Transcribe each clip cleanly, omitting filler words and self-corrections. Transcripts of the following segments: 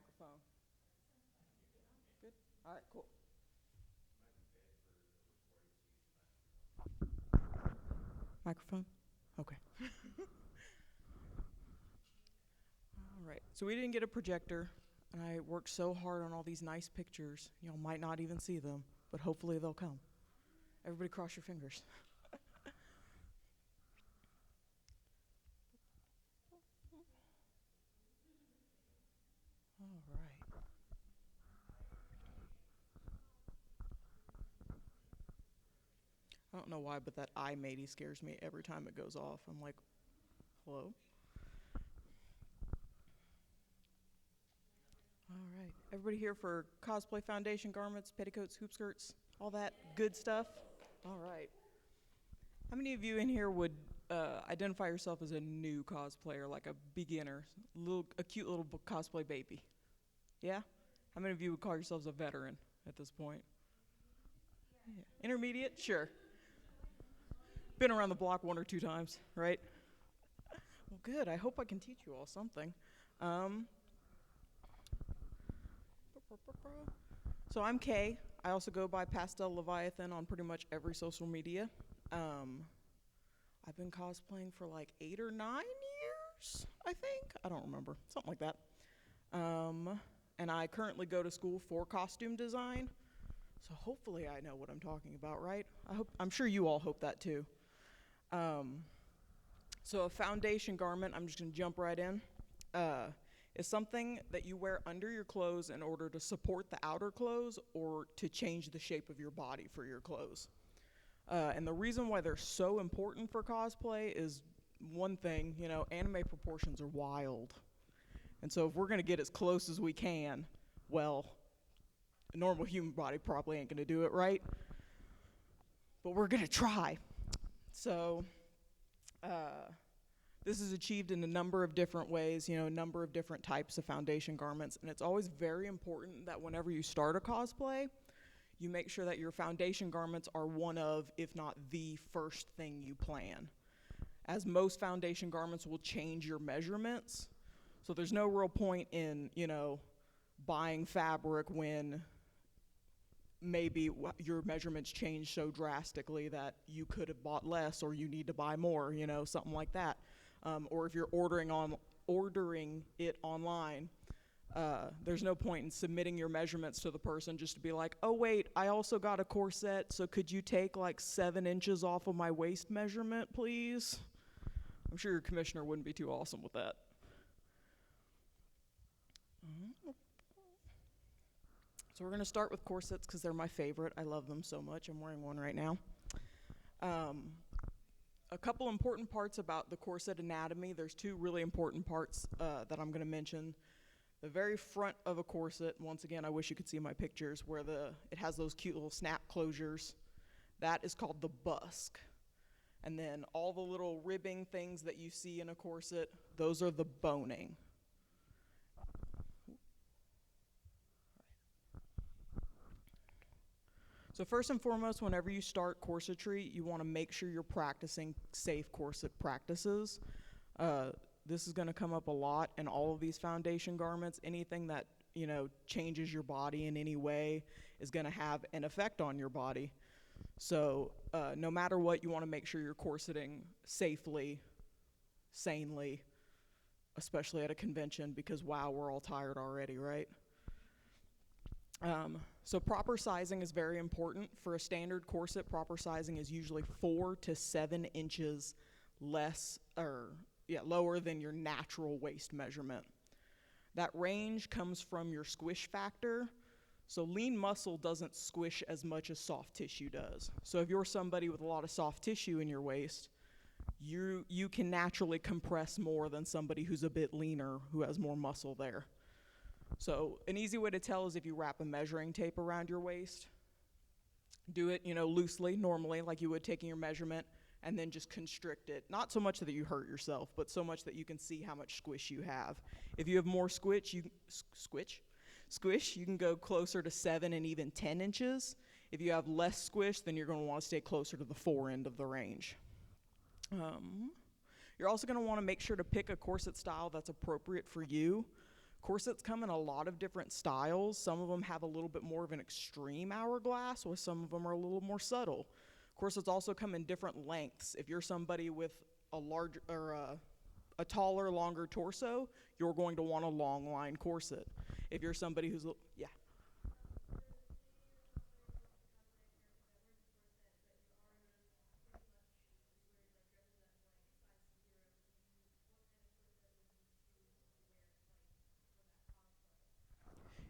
microphone? Good? All right, cool. Microphone? Okay. All right. So we didn't get a projector, and I worked so hard on all these nice pictures. Y'all might not even see them, but hopefully they'll come. Everybody cross your fingers. All right. I don't know why, but that I matey scares me every time it goes off. I'm like, hello? All right. Everybody here for cosplay foundation garments, petticoats, hoop skirts, all that good stuff? All right. How many of you in here would identify yourself as a new cosplayer, like a beginner, a cute little cosplay baby? Yeah? How many of you would call yourselves a veteran at this point? Yeah. Intermediate? Sure. Been around the block one or two times, right? Well, good. I hope I can teach you all something. Um, so I'm Kay. I also go by Pastel Leviathan on pretty much every social media. Um, I've been cosplaying for like 8 or 9 years, I think. I don't remember. Something like that. And I currently go to school for costume design. So hopefully I know what I'm talking about, right? I'm sure you all hope that too. Um, so a foundation garment, I'm just gonna jump right in, is something that you wear under your clothes in order to support the outer clothes or to change the shape of your body for your clothes. And the reason why they're so important for cosplay is one thing, anime proportions are wild. And so if we're gonna get as close as we can, well, a normal human body probably ain't gonna do it, right? But we're gonna try. So, this is achieved in a number of different ways, a number of different types of foundation garments, and it's always very important that whenever you start a cosplay, you make sure that your foundation garments are one of, if not the first thing you plan. As most foundation garments will change your measurements, so there's no real point in, buying fabric when maybe your measurements change so drastically that you could have bought less or you need to buy more, something like that. Or if you're ordering it online, there's no point in submitting your measurements to the person just to be like, oh wait, I also got a corset, so could you take like 7 inches off of my waist measurement, please? I'm sure your commissioner wouldn't be too awesome with that. So we're gonna start with corsets because they're my favorite. I love them so much. I'm wearing one right now. A couple important parts about the corset anatomy. There's 2 really important parts that I'm gonna mention. The very front of a corset, once again, I wish you could see my pictures, where it has those cute little snap closures. That is called the busk. And then all the little ribbing things that you see in a corset, those are the boning. So first and foremost, whenever you start corsetry, you want to make sure you're practicing safe corset practices. This is going to come up a lot in all of these foundation garments. Anything that, changes your body in any way is going to have an effect on your body. So no matter what, you want to make sure you're corseting safely, sanely, especially at a convention because, wow, we're all tired already, right? So proper sizing is very important. For a standard corset, proper sizing is usually 4 to 7 inches lower than your natural waist measurement. That range comes from your squish factor. So lean muscle doesn't squish as much as soft tissue does. So if you're somebody with a lot of soft tissue in your waist, you can naturally compress more than somebody who's a bit leaner, who has more muscle there. So an easy way to tell is if you wrap a measuring tape around your waist. Do it, loosely, normally, like you would taking your measurement, and then just constrict it. Not so much that you hurt yourself, but so much that you can see how much squish you have. If you have more squish, you can go closer to 7 and even 10 inches. If you have less squish, then you're going to want to stay closer to the 4 end of the range. You're also going to want to make sure to pick a corset style that's appropriate for you. Corsets come in a lot of different styles. Some of them have a little bit more of an extreme hourglass, while some of them are a little more subtle. Corsets also come in different lengths. If you're somebody with a large or a taller, longer torso, you're going to want a long line corset. If you're somebody who's, yeah.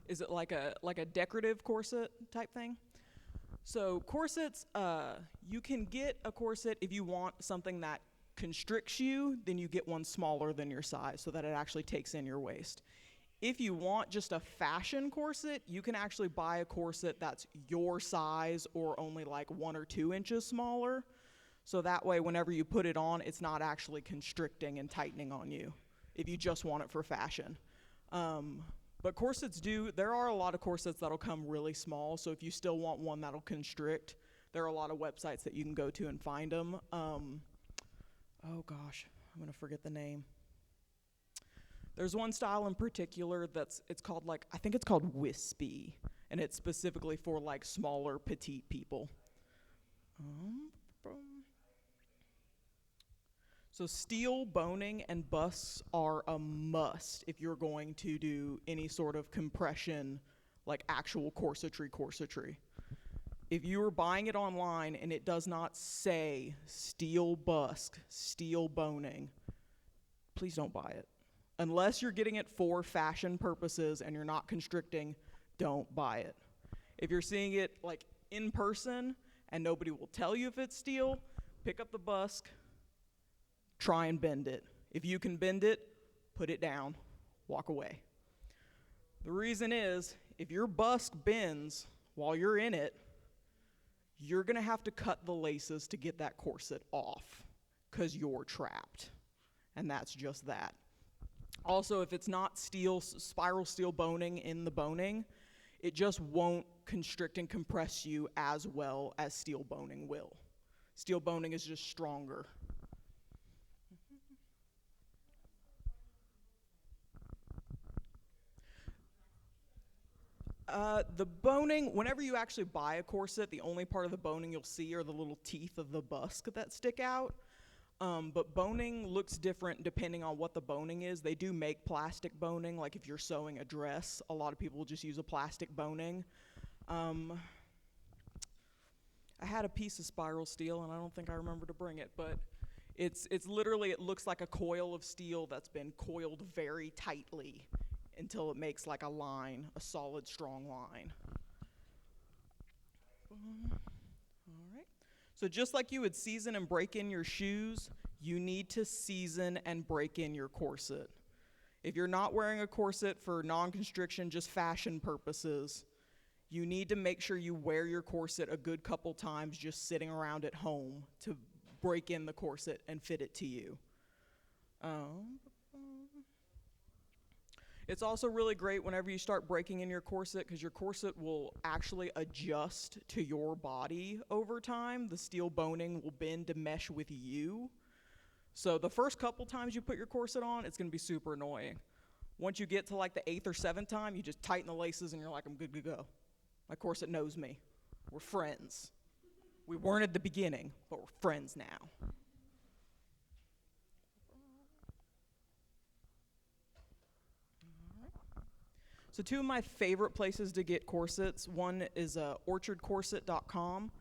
Is it like a decorative corset type thing? So corsets, you can get a corset if you want something that constricts you, then you get one smaller than your size so that it actually takes in your waist. If you want just a fashion corset, you can actually buy a corset that's your size or only like 1 or 2 inches smaller. So that way, whenever you put it on, it's not actually constricting and tightening on you if you just want it for fashion. But corsets there are a lot of corsets that'll come really small, so if you still want one that'll constrict, there are a lot of websites that you can go to and find them. Oh gosh, I'm gonna forget the name. There's one style in particular it's called I think it's called wispy, and it's specifically for like smaller, petite people. Um, So steel boning and busts are a must if you're going to do any sort of compression, like actual corsetry. If you are buying it online and it does not say steel bust, steel boning, please don't buy it. Unless you're getting it for fashion purposes and you're not constricting, don't buy it. If you're seeing it like in person and nobody will tell you if it's steel, pick up the busk, try and bend it. If you can bend it, put it down, walk away. The reason is, if your busk bends while you're in it, you're gonna have to cut the laces to get that corset off, because you're trapped. And that's just that. Also, if it's not spiral steel boning in the boning, it just won't constrict and compress you as well as steel boning will. Steel boning is just stronger. The boning, whenever you actually buy a corset, the only part of the boning you'll see are the little teeth of the busk that stick out. But boning looks different depending on what the boning is. They do make plastic boning, like if you're sewing a dress, a lot of people will just use a plastic boning. I had a piece of spiral steel, and I don't think I remember to bring it, but it's literally, it looks like a coil of steel that's been coiled very tightly until it makes like a line, a solid, strong line. All right. So just like you would season and break in your shoes, you need to season and break in your corset. If you're not wearing a corset for non-constriction, just fashion purposes, you need to make sure you wear your corset a good couple times just sitting around at home to break in the corset and fit it to you. It's also really great whenever you start breaking in your corset, because your corset will actually adjust to your body over time. The steel boning will bend to mesh with you. So the first couple times you put your corset on, it's going to be super annoying. Once you get to like the 8th or 7th time, you just tighten the laces and you're like, I'm good to go. My corset knows me. We're friends. We weren't at the beginning, but we're friends now. So 2 of my favorite places to get corsets, one is orchardcorset.com.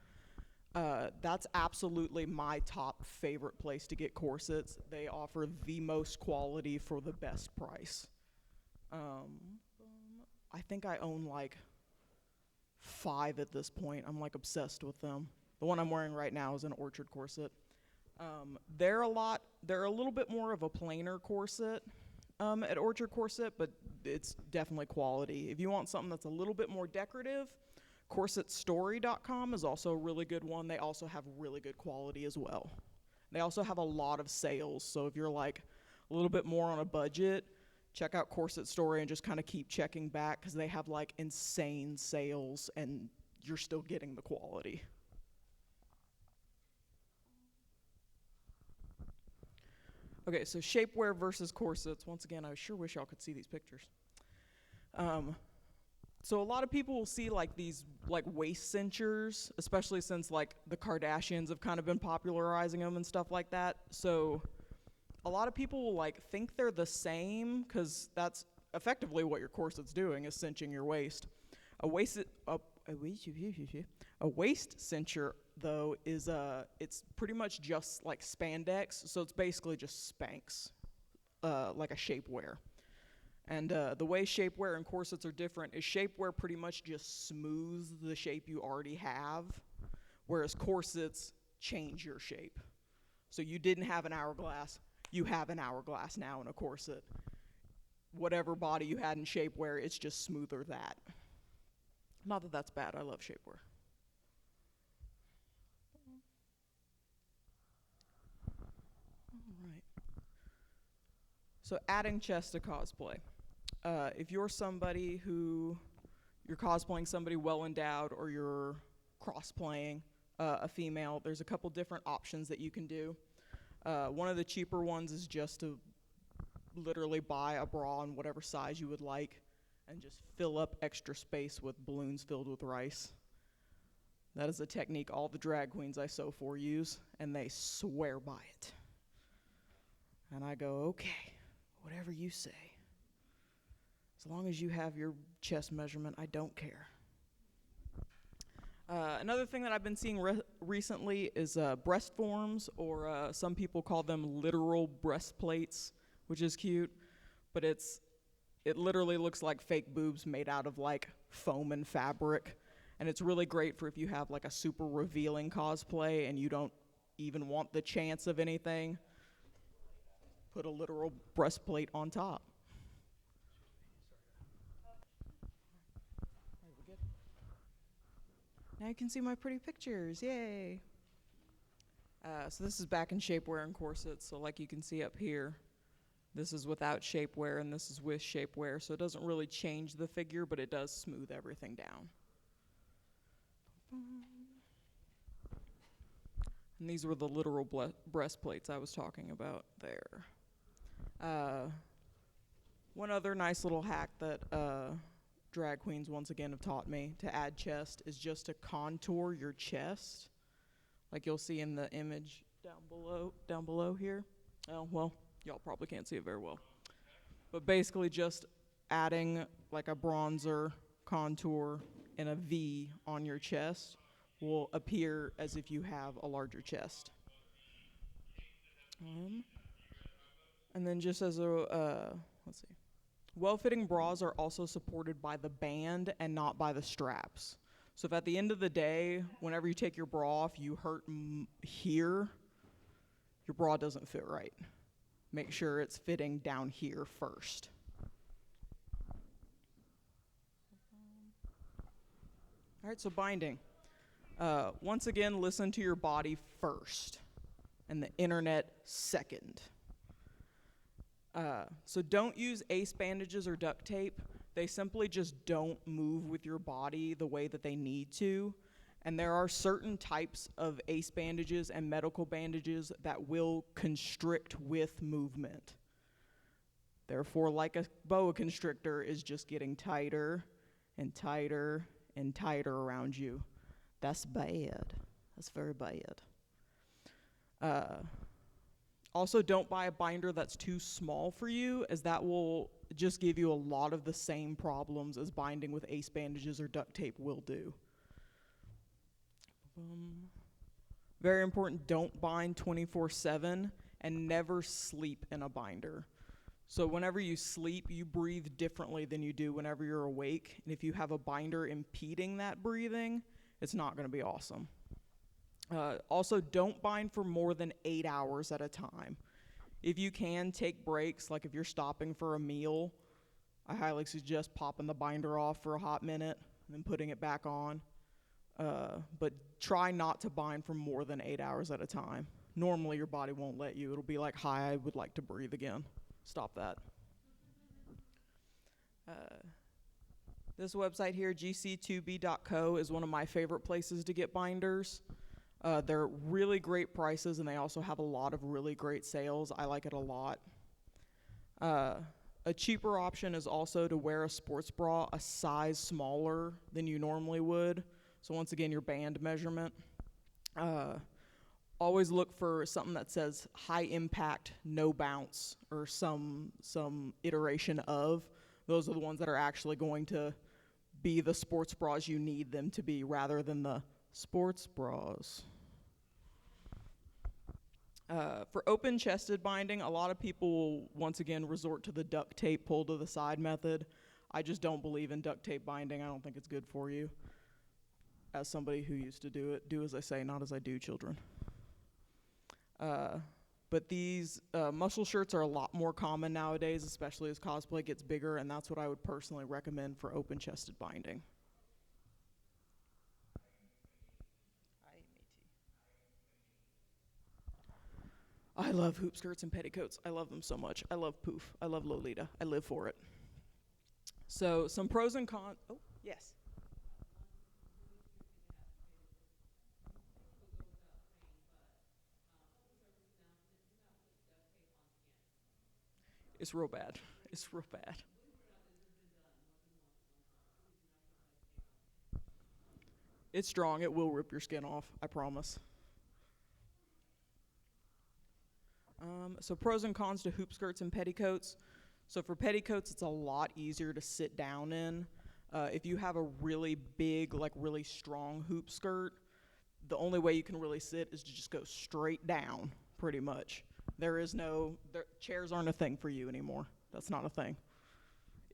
That's absolutely my top favorite place to get corsets. They offer the most quality for the best price. I think I own like 5 at this point. I'm like obsessed with them. The one I'm wearing right now is an Orchard corset. They're a little bit more of a plainer corset at Orchard Corset, but it's definitely quality. If you want something that's a little bit more decorative, corsetstory.com is also a really good one. They also have really good quality as well. They also have a lot of sales, so if you're like a little bit more on a budget, check out Corset Story and just kind of keep checking back, because they have like insane sales and you're still getting the quality. Okay, so shapewear versus corsets. Once again, I sure wish y'all could see these pictures. Um, so a lot of people will see like these like waist cinchers, especially since like the Kardashians have kind of been popularizing them and stuff like that. So a lot of people will like think they're the same because that's effectively what your corset's doing, is cinching your waist. A waist a waist cincher though is it's pretty much just like spandex, so it's basically just Spanx, like a shapewear. And the way shapewear and corsets are different is shapewear pretty much just smooths the shape you already have, whereas corsets change your shape. So you didn't have an hourglass, you have an hourglass now in a corset. Whatever body you had in shapewear, it's just smoother that. Not that that's bad, I love shapewear. All right. So adding chest to cosplay. If you're somebody who you're cosplaying somebody well endowed, or you're cross-playing a female, there's a couple different options that you can do. One of the cheaper ones is just to literally buy a bra in whatever size you would like and just fill up extra space with balloons filled with rice. That is a technique all the drag queens I sew for use, and they swear by it. And I go, okay, whatever you say. As long as you have your chest measurement, I don't care. Another thing that I've been seeing recently is breast forms, or some people call them literal breastplates, which is cute, but it literally looks like fake boobs made out of like foam and fabric, and it's really great for if you have like a super revealing cosplay and you don't even want the chance of anything. Put a literal breastplate on top. Now you can see my pretty pictures, yay! So this is back in shapewear and corsets, so like you can see up here, this is without shapewear and this is with shapewear, so it doesn't really change the figure, but it does smooth everything down. And these were the literal breastplates I was talking about there. One other nice little hack that drag queens once again have taught me to add chest is just to contour your chest, like you'll see in the image down below here. Oh, well, y'all probably can't see it very well, but basically just adding like a bronzer contour and a V on your chest will appear as if you have a larger chest. And then just as a let's see, well-fitting bras are also supported by the band and not by the straps. So if at the end of the day, whenever you take your bra off, you hurt here, your bra doesn't fit right. Make sure it's fitting down here first. All right, so binding. Once again, listen to your body first, and the internet second. So don't use ace bandages or duct tape. They simply just don't move with your body the way that they need to. And there are certain types of ace bandages and medical bandages that will constrict with movement. Therefore, like a boa constrictor is just getting tighter and tighter and tighter around you. That's bad. That's very bad. Also, don't buy a binder that's too small for you, as that will just give you a lot of the same problems as binding with ace bandages or duct tape will do. Very important, don't bind 24/7 and never sleep in a binder. So whenever you sleep, you breathe differently than you do whenever you're awake. And if you have a binder impeding that breathing, it's not going to be awesome. Also, don't bind for more than 8 hours at a time. If you can, take breaks, like if you're stopping for a meal, I highly suggest popping the binder off for a hot minute and then putting it back on. But try not to bind for more than 8 hours at a time. Normally your body won't let you. It'll be like, hi, I would like to breathe again. Stop that. This website here, gc2b.co, is one of my favorite places to get binders. They're really great prices, and they also have a lot of really great sales. I like it a lot. A cheaper option is also to wear a sports bra a size smaller than you normally would. So once again, your band measurement. Uh, Always look for something that says high impact, no bounce, or some iteration of. Those are the ones that are actually going to be the sports bras you need them to be, rather than the sports bras. For open-chested binding, a lot of people will once again resort to the duct tape pull to the side method. I just don't believe in duct tape binding. I don't think it's good for you. As somebody who used to do it, do as I say, not as I do, children. But these muscle shirts are a lot more common nowadays, especially as cosplay gets bigger, and that's what I would personally recommend for open-chested binding. I love hoop skirts and petticoats. I love them so much. I love poof. I love Lolita. I live for it. So some pros and cons. Oh, yes. It's real bad. It's real bad. It's strong. It will rip your skin off. I promise. So pros and cons to hoop skirts and petticoats. So for petticoats, it's a lot easier to sit down in. If you have a really big, like really strong hoop skirt, the only way you can really sit is to just go straight down, pretty much. Chairs aren't a thing for you anymore. That's not a thing.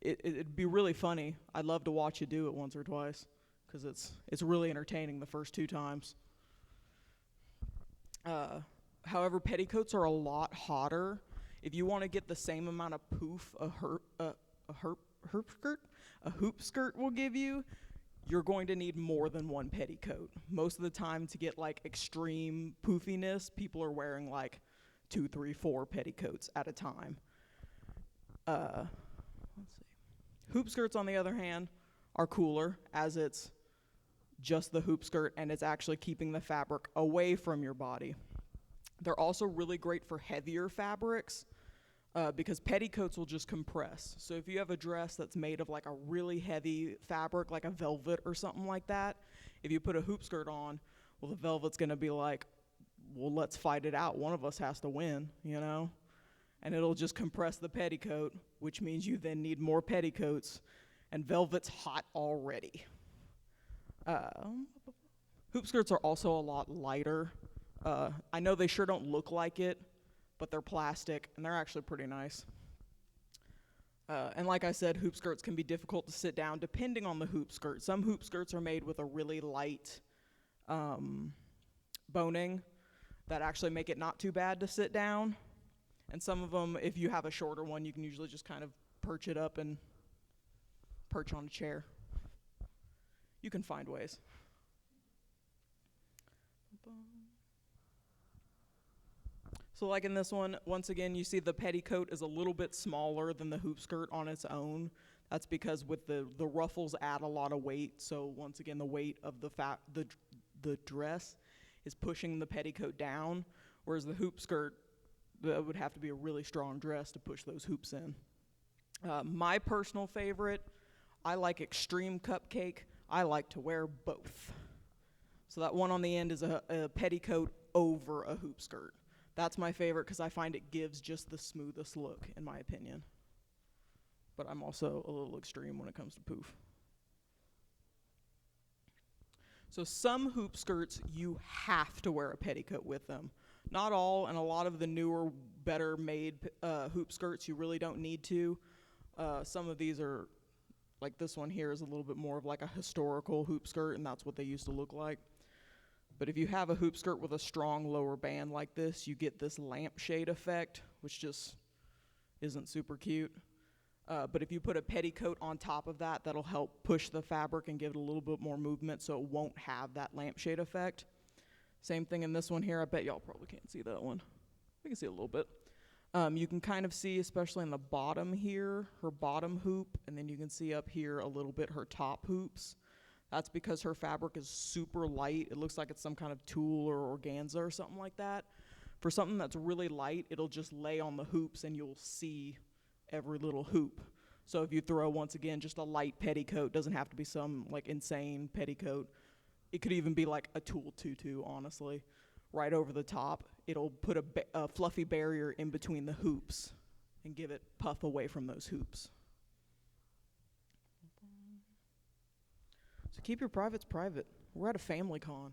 It'd be really funny. I'd love to watch you do it once or twice, because it's really entertaining the first two times. However, petticoats are a lot hotter. If you want to get the same amount of poof a hoop skirt will give you, you're going to need more than one petticoat. Most of the time, to get like extreme poofiness, people are wearing like 2, 3, 4 petticoats at a time. Let's see. Hoop skirts, on the other hand, are cooler, as it's just the hoop skirt and it's actually keeping the fabric away from your body. They're also really great for heavier fabrics, because petticoats will just compress. So if you have a dress that's made of like a really heavy fabric, like a velvet or something like that, if you put a hoop skirt on, well, the velvet's going to be like, well, let's fight it out. One of us has to win, you know? And it'll just compress the petticoat, which means you then need more petticoats, and velvet's hot already. Hoop skirts are also a lot lighter. I know they sure don't look like it, but they're plastic, and they're actually pretty nice. And like I said, hoop skirts can be difficult to sit down depending on the hoop skirt. Some hoop skirts are made with a really light boning that actually make it not too bad to sit down. And some of them, if you have a shorter one, you can usually just kind of perch it up and perch on a chair. You can find ways. So like in this one, once again, you see the petticoat is a little bit smaller than the hoop skirt on its own. That's because with the ruffles add a lot of weight. So once again, the weight of the dress is pushing the petticoat down, whereas the hoop skirt, that would have to be a really strong dress to push those hoops in. My personal favorite, I like Extreme Cupcake. I like to wear both. So that one on the end is a petticoat over a hoop skirt. That's my favorite because I find it gives just the smoothest look, in my opinion. But I'm also a little extreme when it comes to poof. So some hoop skirts, you have to wear a petticoat with them. Not all, and a lot of the newer, better made hoop skirts, you really don't need to. Some of these are, like this one here is a little bit more of like a historical hoop skirt, and that's what they used to look like. But if you have a hoop skirt with a strong lower band like this, you get this lampshade effect, which just isn't super cute. But if you put a petticoat on top of that, that'll help push the fabric and give it a little bit more movement so it won't have that lampshade effect. Same thing in this one here. I bet y'all probably can't see that one. We can see a little bit. You can kind of see, especially in the bottom here, her bottom hoop, and then you can see up here a little bit her top hoops. That's because her fabric is super light. It looks like it's some kind of tulle or organza or something like that. For something that's really light, it'll just lay on the hoops and you'll see every little hoop. So if you throw, once again, just a light petticoat, doesn't have to be some like insane petticoat. It could even be like a tulle tutu, honestly, right over the top. It'll put a fluffy barrier in between the hoops and give it puff away from those hoops. So keep your privates private. We're at a family con.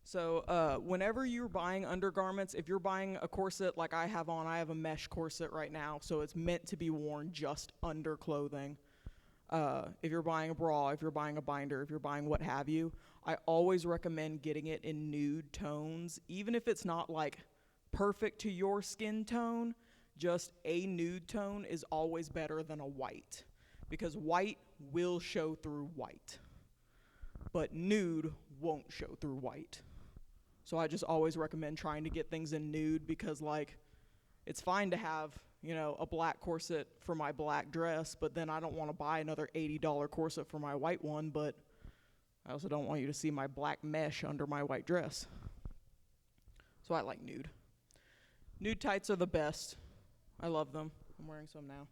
So whenever you're buying undergarments, if you're buying a corset like I have on, I have a mesh corset right now, so it's meant to be worn just under clothing. If you're buying a bra, if you're buying a binder, if you're buying what have you, I always recommend getting it in nude tones, even if it's not like perfect to your skin tone. Just a nude tone is always better than a white, because white will show through white, but nude won't show through white. So I just always recommend trying to get things in nude, because like it's fine to have, you know, a black corset for my black dress, but then I don't want to buy another $80 corset for my white one, but I also don't want you to see my black mesh under my white dress. So I like nude. Nude tights are the best. I love them. I'm wearing some now.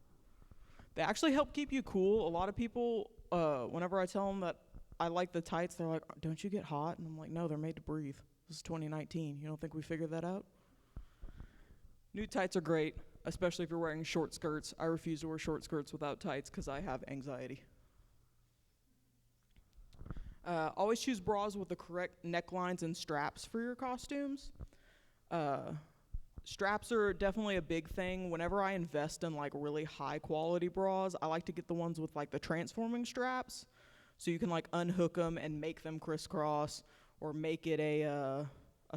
They actually help keep you cool. A lot of people, whenever I tell them that I like the tights, they're like, don't you get hot? And I'm like, no, they're made to breathe. This is 2019. You don't think we figured that out? Nude tights are great, especially if you're wearing short skirts. I refuse to wear short skirts without tights because I have anxiety. Always choose bras with the correct necklines and straps for your costumes. Straps are definitely a big thing. Whenever I invest in like really high quality bras, I like to get the ones with like the transforming straps, so you can like unhook them and make them crisscross, or make it a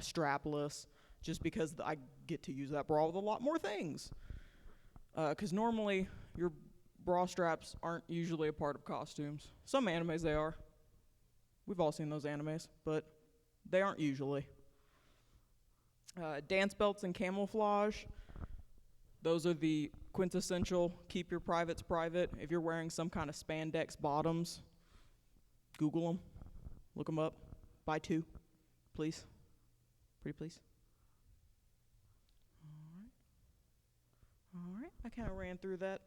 strapless, just because I get to use that bra with a lot more things. Because normally your bra straps aren't usually a part of costumes. Some animes they are. We've all seen those animes, but they aren't usually. Dance belts and camouflage, those are the quintessential keep your privates private. If you're wearing some kind of spandex bottoms, Google them, look them up, buy two, please, pretty please. All right, I kind of ran through that.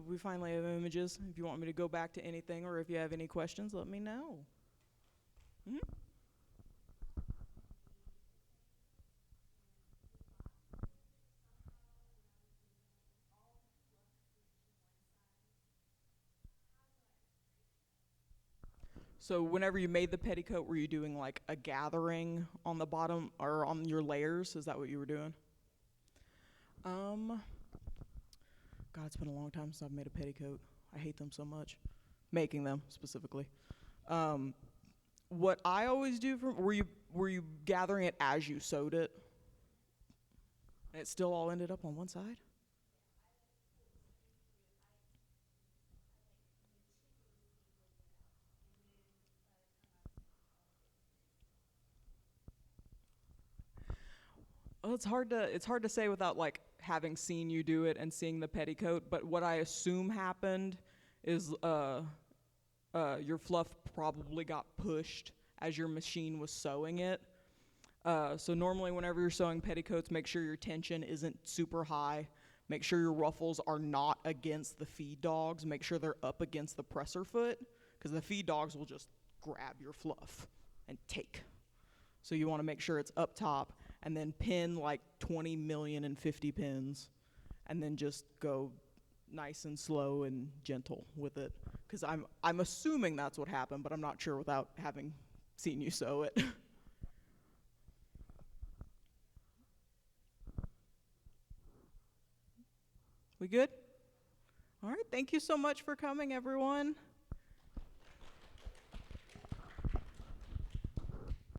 We finally have images. If you want me to go back to anything, or if you have any questions, let me know. Mm-hmm. So whenever you made the petticoat, were you doing like a gathering on the bottom or on your layers? Is that what you were doing? God, it's been a long time since I've made a petticoat. I hate them so much. Making them specifically. What I always do were you gathering it as you sewed it? And it still all ended up on one side? Well, it's hard to say without like having seen you do it and seeing the petticoat. But what I assume happened is your fluff probably got pushed as your machine was sewing it. So normally whenever you're sewing petticoats, make sure your tension isn't super high. Make sure your ruffles are not against the feed dogs. Make sure they're up against the presser foot, because the feed dogs will just grab your fluff and take. So you want to make sure it's up top, and then pin like 20 million and 50 pins, and then just go nice and slow and gentle with it. Because I'm assuming that's what happened, but I'm not sure without having seen you sew it. We good? All right, thank you so much for coming, everyone.